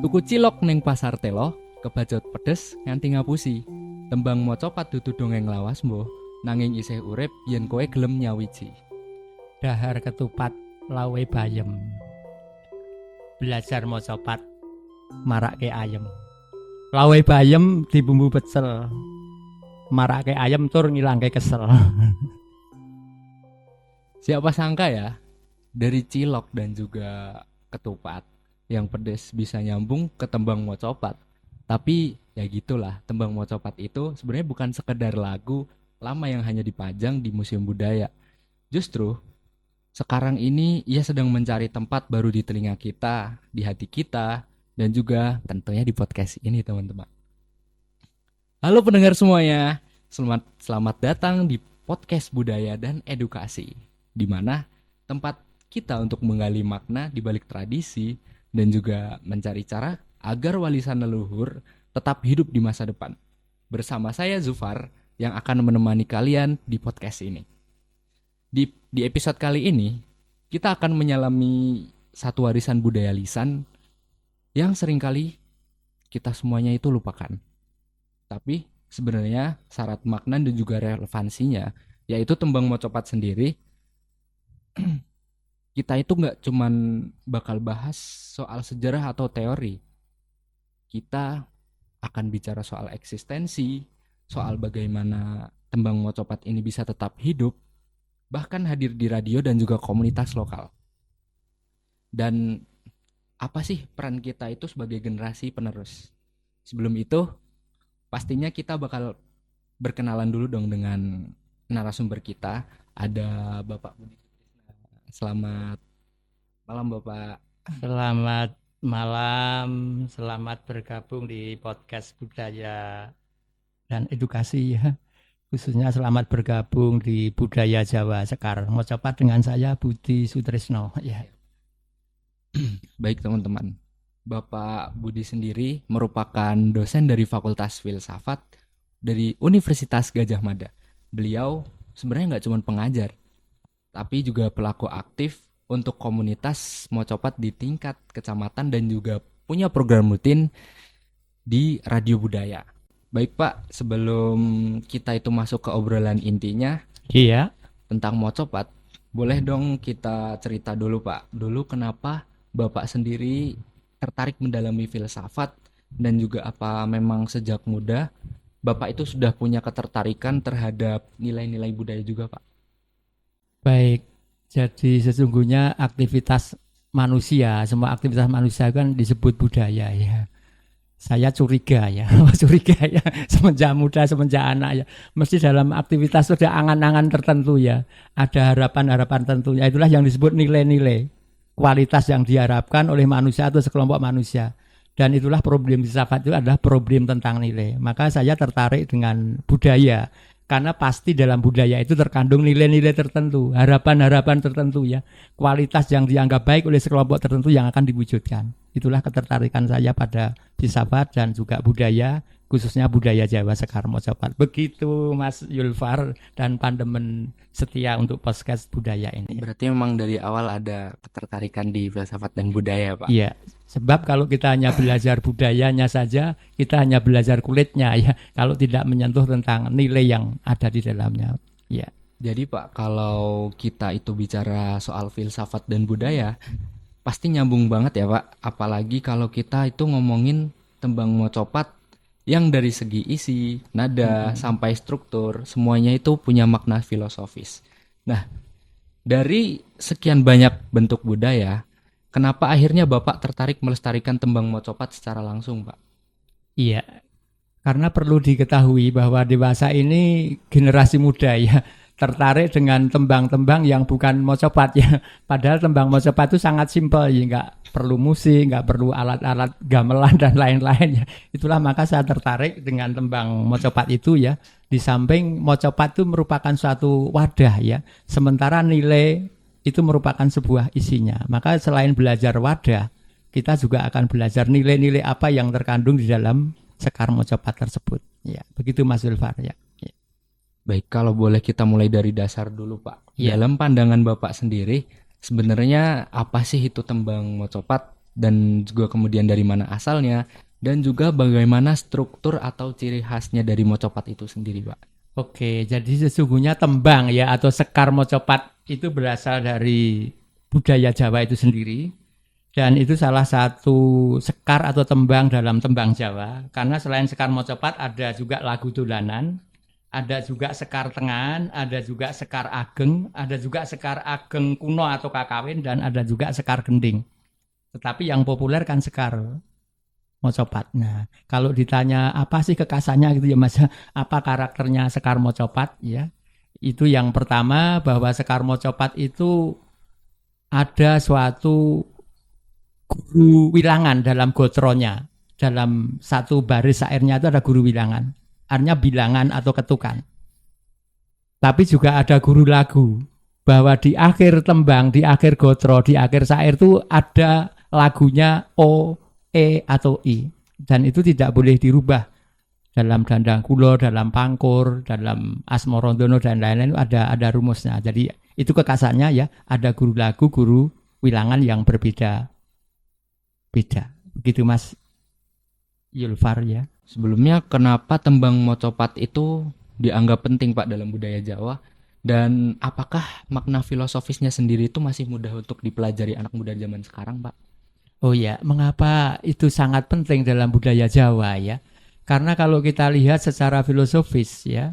Tuku cilok ning pasar telo, kebajot pedes nganti ngapusi. Tembang mocopat dudu dongeng lawas mbuh, nanging isih urip yen kowe gelem nyawiji. Dahar ketupat lawe bayem. Belajar mocopat marake ayem. Lawe bayem dibumbu pecel. Marake ayem tur ngilangke kesel. Siapa sangka ya, dari cilok dan juga ketupat yang pedes bisa nyambung ke tembang mocopat. Tapi ya gitulah, tembang mocopat itu sebenarnya bukan sekedar lagu lama yang hanya dipajang di museum budaya. Justru sekarang ini ia sedang mencari tempat baru di telinga kita, di hati kita, dan juga tentunya di podcast ini teman-teman. Halo pendengar semuanya, selamat datang di podcast budaya dan edukasi, di mana tempat kita untuk menggali makna di balik tradisi dan juga mencari cara agar warisan leluhur tetap hidup di masa depan. Bersama saya Zufar yang akan menemani kalian di podcast ini. Di episode kali ini, kita akan menyelami satu warisan budaya lisan yang seringkali kita semuanya itu lupakan. Tapi sebenarnya syarat makna dan juga relevansinya, yaitu tembang mocopat sendiri, kita itu nggak cuman bakal bahas soal sejarah atau teori. Kita akan bicara soal eksistensi, soal bagaimana tembang mocopat ini bisa tetap hidup, bahkan hadir di radio dan juga komunitas lokal. Dan apa sih peran kita itu sebagai generasi penerus? Sebelum itu, pastinya kita bakal berkenalan dulu dong dengan narasumber kita. Ada Bapak Budi Sutrisna. Selamat malam Bapak. Selamat malam, selamat bergabung di podcast budaya dan edukasi ya. Khususnya selamat bergabung di Budaya Jawa Sekar. Mocopat dengan saya Budi Sutrisno ya. Baik teman-teman, Bapak Budi sendiri merupakan dosen dari Fakultas Filsafat dari Universitas Gadjah Mada. Beliau sebenarnya nggak cuma pengajar, tapi juga pelaku aktif untuk komunitas mocopat di tingkat kecamatan dan juga punya program rutin di Radio Budaya. Baik Pak, sebelum kita itu masuk ke obrolan intinya Iya. tentang mocopat, boleh dong kita cerita dulu Pak. Dulu kenapa Bapak sendiri tertarik mendalami filsafat dan juga apa memang sejak muda Bapak itu sudah punya ketertarikan terhadap nilai-nilai budaya juga Pak? Baik, jadi sesungguhnya aktivitas manusia, semua aktivitas manusia kan disebut budaya ya. Saya curiga ya, semenjak muda, semenjak anak ya. Mesti dalam aktivitas ada angan-angan tertentu ya, ada harapan-harapan tentunya. Itulah yang disebut nilai-nilai, kualitas yang diharapkan oleh manusia atau sekelompok manusia. Dan itulah problem filsafat itu adalah problem tentang nilai. Maka saya tertarik dengan budaya. Karena pasti dalam budaya itu terkandung nilai-nilai tertentu, harapan-harapan tertentu ya, kualitas yang dianggap baik oleh sekelompok tertentu yang akan diwujudkan. Itulah ketertarikan saya pada filsafat dan juga budaya, khususnya budaya Jawa Sekar Mocopat. Begitu Mas Yulfar dan pandemen setia untuk podcast budaya ini. Berarti memang dari awal ada ketertarikan di filsafat dan budaya Pak? Iya. Sebab kalau kita hanya belajar budayanya saja, kita hanya belajar kulitnya ya. Kalau tidak menyentuh tentang nilai yang ada di dalamnya. Ya. Jadi Pak, kalau kita itu bicara soal filsafat dan budaya, pasti nyambung banget ya Pak. Apalagi kalau kita itu ngomongin tembang mocopat yang dari segi isi, nada, sampai struktur, semuanya itu punya makna filosofis. Nah, dari sekian banyak bentuk budaya, kenapa akhirnya Bapak tertarik melestarikan tembang mocopat secara langsung, Pak? Iya, karena perlu diketahui bahwa dewasa ini generasi muda ya, tertarik dengan tembang-tembang yang bukan mocopat ya. Padahal tembang mocopat itu sangat simpel ya, nggak perlu musik, nggak perlu alat-alat gamelan dan lain-lain ya. Itulah maka saya tertarik dengan tembang mocopat itu ya. Di samping mocopat itu merupakan suatu wadah ya, sementara nilai itu merupakan sebuah isinya. Maka selain belajar wadah, kita juga akan belajar nilai-nilai apa yang terkandung di dalam sekar mocopat tersebut. Ya, begitu Mas Zulfar ya. Baik, kalau boleh kita mulai dari dasar dulu Pak. Ya. Dalam pandangan Bapak sendiri, sebenarnya apa sih itu tembang mocopat dan juga kemudian dari mana asalnya, dan juga bagaimana struktur atau ciri khasnya dari mocopat itu sendiri, Pak. Oke, jadi sesungguhnya tembang ya atau sekar mocopat itu berasal dari budaya Jawa itu sendiri. Dan itu salah satu sekar atau tembang dalam tembang Jawa. Karena selain sekar mocopat ada juga lagu dolanan, ada juga sekar tengahan, ada juga sekar ageng, ada juga sekar ageng kuno atau kakawin, dan ada juga sekar gending. Tetapi yang populer kan sekar mocopat. Nah, kalau ditanya apa sih kekasannya gitu ya Mas, apa karakternya sekar mocopat ya? Itu yang pertama, bahwa sekar mocopat itu ada suatu guru wilangan dalam gotronya. Dalam satu baris syairnya itu ada guru wilangan. Artinya bilangan atau ketukan. Tapi juga ada guru lagu. Bahwa di akhir tembang, di akhir gotro, di akhir syair itu ada lagunya O, E, atau I. Dan itu tidak boleh dirubah. Dalam dandang kulo, dalam pangkur, dalam asmorondono, dan lain-lain ada rumusnya. Jadi itu kekasannya ya, ada guru lagu, guru wilangan yang berbeda. Begitu Mas Yulfar ya. Sebelumnya, kenapa tembang mocopat itu dianggap penting, Pak, dalam budaya Jawa? Dan apakah makna filosofisnya sendiri itu masih mudah untuk dipelajari anak muda zaman sekarang, Pak? Oh ya, mengapa itu sangat penting dalam budaya Jawa ya? Karena kalau kita lihat secara filosofis ya,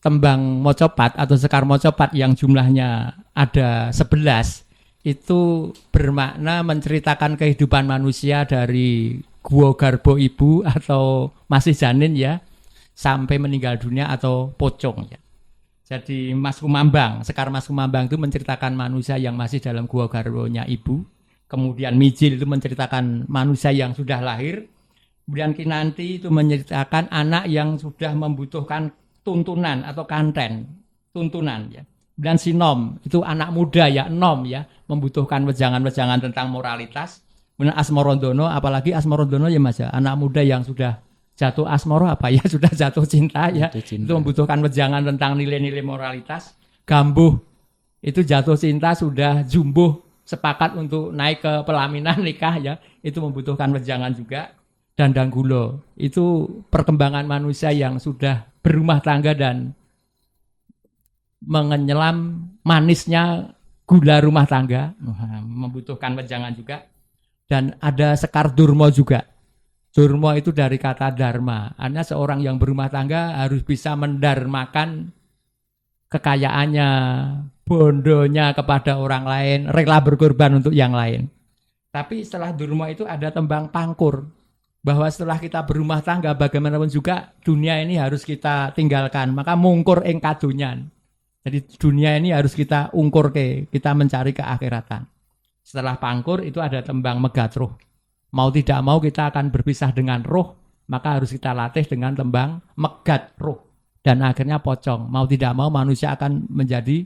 tembang mocopat atau sekar mocopat yang jumlahnya ada 11 itu bermakna menceritakan kehidupan manusia dari guo garbo ibu atau masih janin ya, sampai meninggal dunia atau pocong ya. Jadi Mas Kumambang, sekar Mas Kumambang itu menceritakan manusia yang masih dalam guo garbonya ibu. Kemudian Mijil itu menceritakan manusia yang sudah lahir. Kemudian Kinanti itu menceritakan anak yang sudah membutuhkan tuntunan atau kanten, tuntunan ya. Dan Sinom itu anak muda ya, Nom ya, membutuhkan wejangan-wejangan tentang moralitas. Kemudian Asmorondono, apalagi Asmorondono ya Mas ya, anak muda yang sudah jatuh asmoro apa ya, sudah jatuh cinta ya, itu membutuhkan wejangan tentang nilai-nilai moralitas. Gambuh itu jatuh cinta, sudah jumbuh, sepakat untuk naik ke pelaminan nikah ya, itu membutuhkan wejangan juga. Dan Danggulo itu perkembangan manusia yang sudah berumah tangga dan menyelam manisnya gula rumah tangga, membutuhkan wejangan juga. Dan ada sekar Durmo juga. Durmo itu dari kata dharma, artinya seorang yang berumah tangga harus bisa mendarmakan kekayaannya, bondonya kepada orang lain, rela berkorban untuk yang lain. Tapi setelah Durmo itu ada tembang pangkur, bahwa setelah kita berumah tangga bagaimanapun juga dunia ini harus kita tinggalkan, maka mungkur ing kadonyan. Jadi dunia ini harus kita ungkur kita mencari keakhiratan. Setelah pangkur itu ada tembang megat roh. Mau tidak mau kita akan berpisah dengan roh, maka harus kita latih dengan tembang megat roh. Dan akhirnya pocong. Mau tidak mau manusia akan menjadi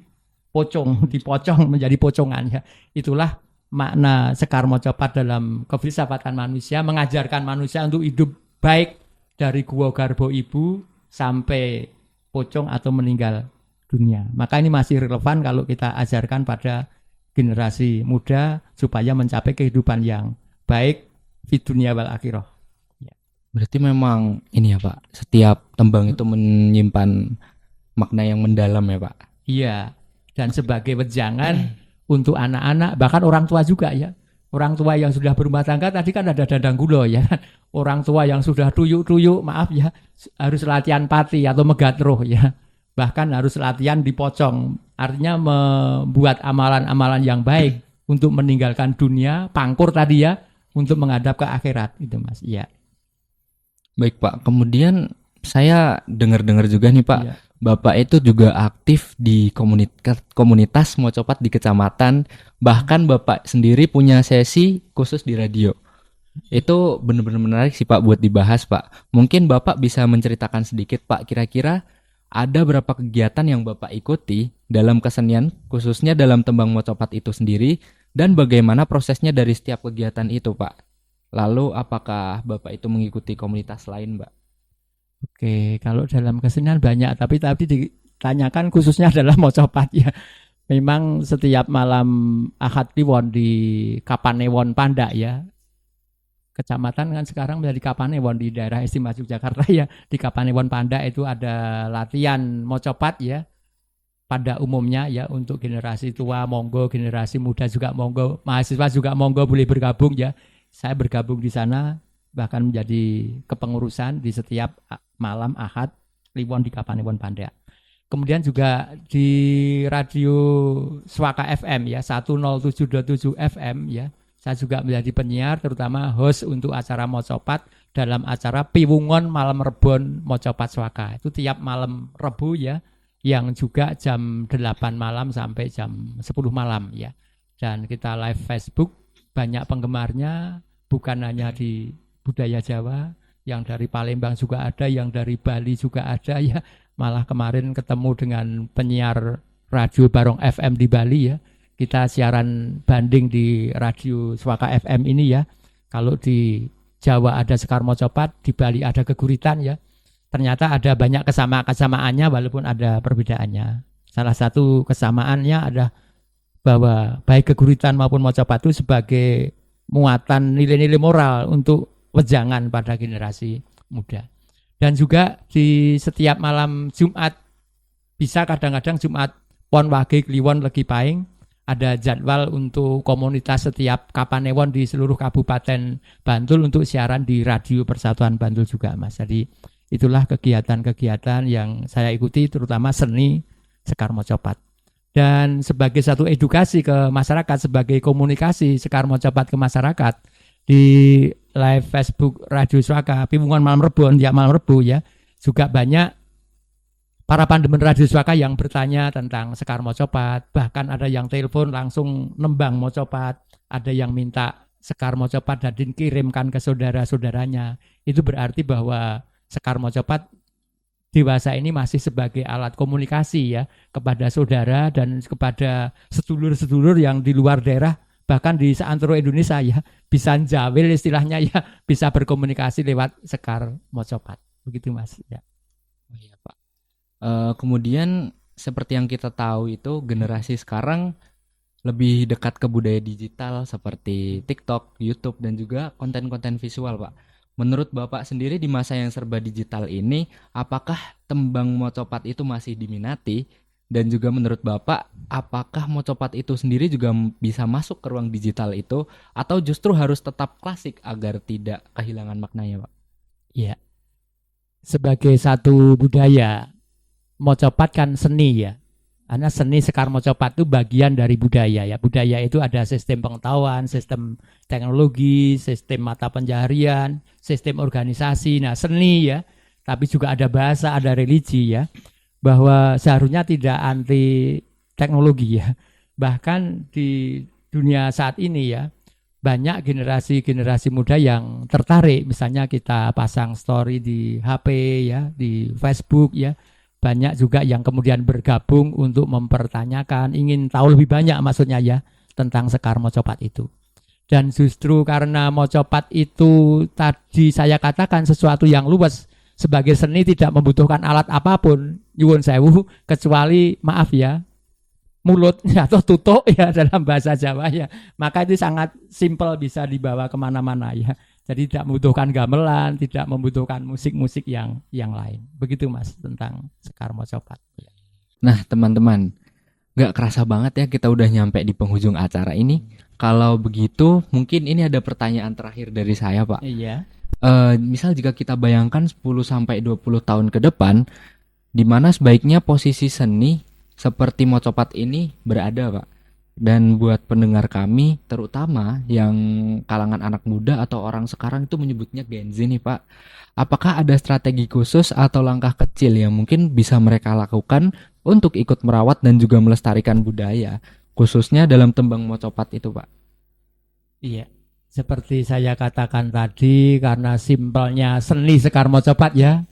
pocong, dipocong menjadi pocongan ya. Itulah makna sekar mocopat dalam kefilsafatan manusia, mengajarkan manusia untuk hidup baik dari guo garbo ibu sampai pocong atau meninggal dunia. Maka ini masih relevan kalau kita ajarkan pada generasi muda supaya mencapai kehidupan yang baik di dunia wal akhirah. Ya. Berarti memang ini ya Pak, setiap tembang itu menyimpan makna yang mendalam ya Pak? Iya, dan sebagai wejangan untuk anak-anak, bahkan orang tua juga ya. Orang tua yang sudah berumah tangga tadi kan ada dandang gulo ya. Orang tua yang sudah tuyuk-tuyuk, maaf ya, harus latihan pati atau megat roh ya. Bahkan harus latihan dipocong. Artinya membuat amalan-amalan yang baik untuk meninggalkan dunia, pangkur tadi ya, untuk menghadap ke akhirat itu Mas. Iya. Baik Pak, kemudian saya dengar-dengar juga nih Pak, Iya. Bapak itu juga aktif di komunitas mocopat di kecamatan, bahkan Bapak sendiri punya sesi khusus di radio. Itu benar-benar menarik sih Pak buat dibahas Pak. Mungkin Bapak bisa menceritakan sedikit Pak, kira-kira ada berapa kegiatan yang Bapak ikuti dalam kesenian, khususnya dalam tembang mocopat itu sendiri, dan bagaimana prosesnya dari setiap kegiatan itu Pak? Lalu apakah Bapak itu mengikuti komunitas lain Mbak? Oke, kalau dalam kesenian banyak, tapi tadi ditanyakan khususnya adalah mocopat ya. Memang setiap malam Ahad Kliwon di Kapanewon Pandak ya, kecamatan kan sekarang menjadi Kapanewon di daerah istimewa Yogyakarta ya. Di Kapanewon Panda itu ada latihan mocopat ya. Pada umumnya ya, untuk generasi tua monggo, generasi muda juga monggo, mahasiswa juga monggo boleh bergabung ya. Saya bergabung di sana, bahkan menjadi kepengurusan di setiap malam Ahad Kliwon di Kapanewon Panda. Kemudian juga di radio Swaka FM ya 107.7 FM ya. Saya juga menjadi penyiar, terutama host untuk acara mocopat dalam acara Piwungon Malam Rebon Mocopat Swaka. Itu tiap malam Rebu ya, yang juga jam 8 malam sampai jam 10 malam ya. Dan kita live Facebook, banyak penggemarnya, bukan hanya di budaya Jawa, yang dari Palembang juga ada, yang dari Bali juga ada ya. Malah kemarin ketemu dengan penyiar radio Barong FM di Bali ya. Kita siaran banding di radio Swaka FM ini ya. Kalau di Jawa ada Sekar Mocopat, di Bali ada Geguritan ya. Ternyata ada banyak kesamaannya walaupun ada perbedaannya. Salah satu kesamaannya adalah bahwa baik Geguritan maupun mocopat itu sebagai muatan nilai-nilai moral untuk wejangan pada generasi muda. Dan juga di setiap malam Jumat, bisa kadang-kadang Jumat Pon Wage Kliwon Legi Paing, ada jadwal untuk komunitas setiap Kapanewon di seluruh Kabupaten Bantul untuk siaran di Radio Persatuan Bantul juga Mas. Jadi itulah kegiatan-kegiatan yang saya ikuti, terutama seni Sekar Mocopat. Dan sebagai satu edukasi ke masyarakat, sebagai komunikasi Sekar Mocopat ke masyarakat, di live Facebook Radio Swaka Piwungan Malam Rebon ya, Malam Rebu ya, juga banyak para pandemen Radio Swaka yang bertanya tentang Sekar Mocopat. Bahkan ada yang telepon langsung nembang mocopat, ada yang minta Sekar Mocopat dan dikirimkan ke saudara-saudaranya. Itu berarti bahwa Sekar Mocopat dewasa ini masih sebagai alat komunikasi ya, kepada saudara dan kepada sedulur-sedulur yang di luar daerah, bahkan di seantero Indonesia ya, bisa njawil istilahnya ya, bisa berkomunikasi lewat Sekar Mocopat. Begitu Mas ya. Oh iya Pak. Kemudian seperti yang kita tahu itu generasi sekarang lebih dekat ke budaya digital seperti TikTok, YouTube dan juga konten-konten visual Pak. Menurut Bapak sendiri di masa yang serba digital ini, apakah tembang mocopat itu masih diminati? Dan juga menurut Bapak, apakah mocopat itu sendiri juga bisa masuk ke ruang digital itu? Atau justru harus tetap klasik agar tidak kehilangan maknanya Pak? Iya. Sebagai satu budaya, mocopat kan seni ya. Karena seni Sekar Mocopat itu bagian dari budaya ya. Budaya itu ada sistem pengetahuan, sistem teknologi, sistem mata pencaharian, sistem organisasi. Nah seni ya, tapi juga ada bahasa, ada religi ya. Bahwa seharusnya tidak anti teknologi ya. Bahkan di dunia saat ini ya, banyak generasi-generasi muda yang tertarik. Misalnya kita pasang story di HP ya, di Facebook ya. Banyak juga yang kemudian bergabung untuk mempertanyakan, ingin tahu lebih banyak maksudnya ya, tentang Sekar Mocopat itu. Dan justru karena mocopat itu tadi saya katakan sesuatu yang luas, sebagai seni tidak membutuhkan alat apapun, nyuwun sewu, kecuali maaf ya, mulut atau tutuk ya dalam bahasa Jawa ya. Maka itu sangat simpel, bisa dibawa kemana-mana ya. Jadi tidak membutuhkan gamelan, tidak membutuhkan musik-musik yang lain. Begitu Mas tentang Sekar Mocopat. Nah teman-teman, gak kerasa banget ya kita udah nyampe di penghujung acara ini. Kalau begitu mungkin ini ada pertanyaan terakhir dari saya Pak. Iya. Misal jika kita bayangkan 10-20 tahun ke depan, di mana sebaiknya posisi seni seperti mocopat ini berada Pak? Dan buat pendengar kami, terutama yang kalangan anak muda atau orang sekarang itu menyebutnya Gen Z nih Pak. Apakah ada strategi khusus atau langkah kecil yang mungkin bisa mereka lakukan untuk ikut merawat dan juga melestarikan budaya, khususnya dalam tembang mocopat itu Pak? Iya, seperti saya katakan tadi, karena simpelnya seni Sekar Mocopat ya,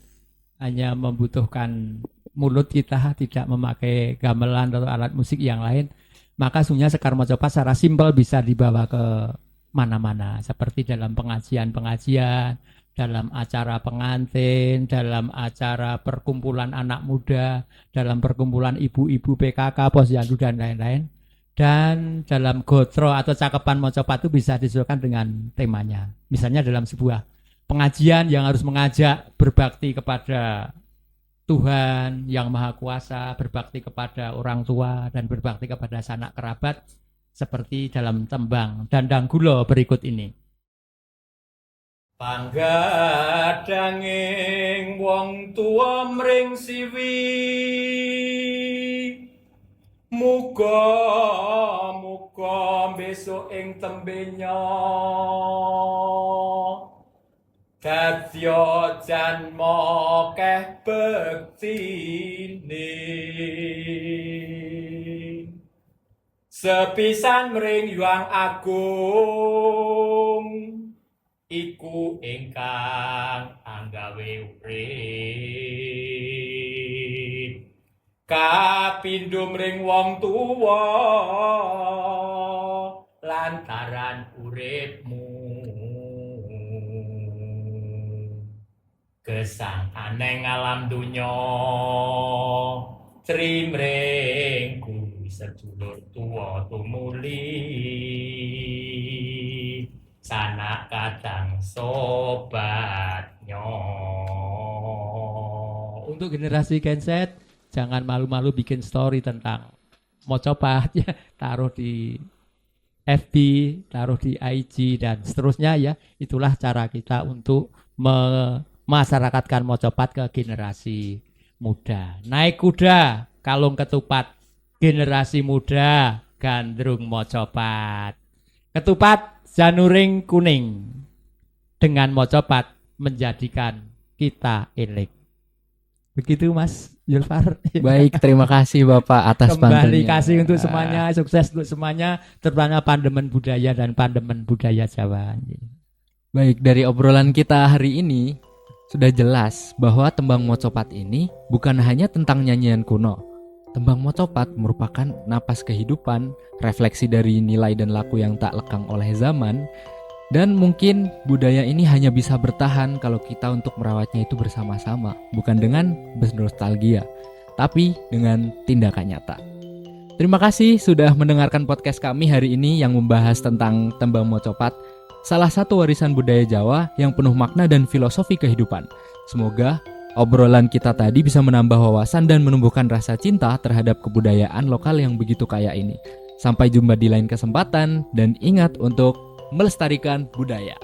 hanya membutuhkan mulut kita, tidak memakai gamelan atau alat musik yang lain. Maka sebenarnya Sekar Mocopat secara simpel bisa dibawa ke mana-mana, seperti dalam pengajian-pengajian, dalam acara pengantin, dalam acara perkumpulan anak muda, dalam perkumpulan ibu-ibu PKK, posyandu dan lain-lain. Dan dalam gotro atau cakepan mocopat itu bisa disesuaikan dengan temanya. Misalnya dalam sebuah pengajian yang harus mengajak berbakti kepada Tuhan yang Maha Kuasa, berbakti kepada orang tua, dan berbakti kepada sanak kerabat, seperti dalam tembang Dandang Gulo berikut ini. Panggadanging wong tua mring siwi, muga-muga besok ing tembenya dadya janma keh bektine. Sepisan mring Hyang Agung iku ingkang anggawe urip, kapindho mring wong tuwa lantaran uripmu, gesang aneng alam dunya trimring kuwi sedulur tuwa tumuli, sanak kadang sobatnya. Untuk generasi genset, jangan malu-malu bikin story tentang mocopat ya, taruh di FB, taruh di IG dan seterusnya ya. Itulah cara kita untuk memasyarakatkan mocopat ke generasi muda. Naik kuda, kalung ketupat, generasi muda gandrung mocopat. Ketupat januring kuning, dengan mocopat menjadikan kita elik. Begitu Mas Yulfar. Baik, terima kasih Bapak atas Kembali pantunnya. kasih untuk semuanya, sukses untuk semuanya, terutama Pandemen Budaya dan Pandemen Budaya Jawa. Baik, dari obrolan kita hari ini sudah jelas bahwa tembang mocopat ini bukan hanya tentang nyanyian kuno. Tembang mocopat merupakan napas kehidupan, refleksi dari nilai dan laku yang tak lekang oleh zaman. Dan mungkin budaya ini hanya bisa bertahan kalau kita untuk merawatnya itu bersama-sama, bukan dengan bernostalgia, tapi dengan tindakan nyata. Terima kasih sudah mendengarkan podcast kami hari ini yang membahas tentang tembang mocopat, salah satu warisan budaya Jawa yang penuh makna dan filosofi kehidupan. Semoga obrolan kita tadi bisa menambah wawasan dan menumbuhkan rasa cinta terhadap kebudayaan lokal yang begitu kaya ini. Sampai jumpa di lain kesempatan, dan ingat untuk melestarikan budaya.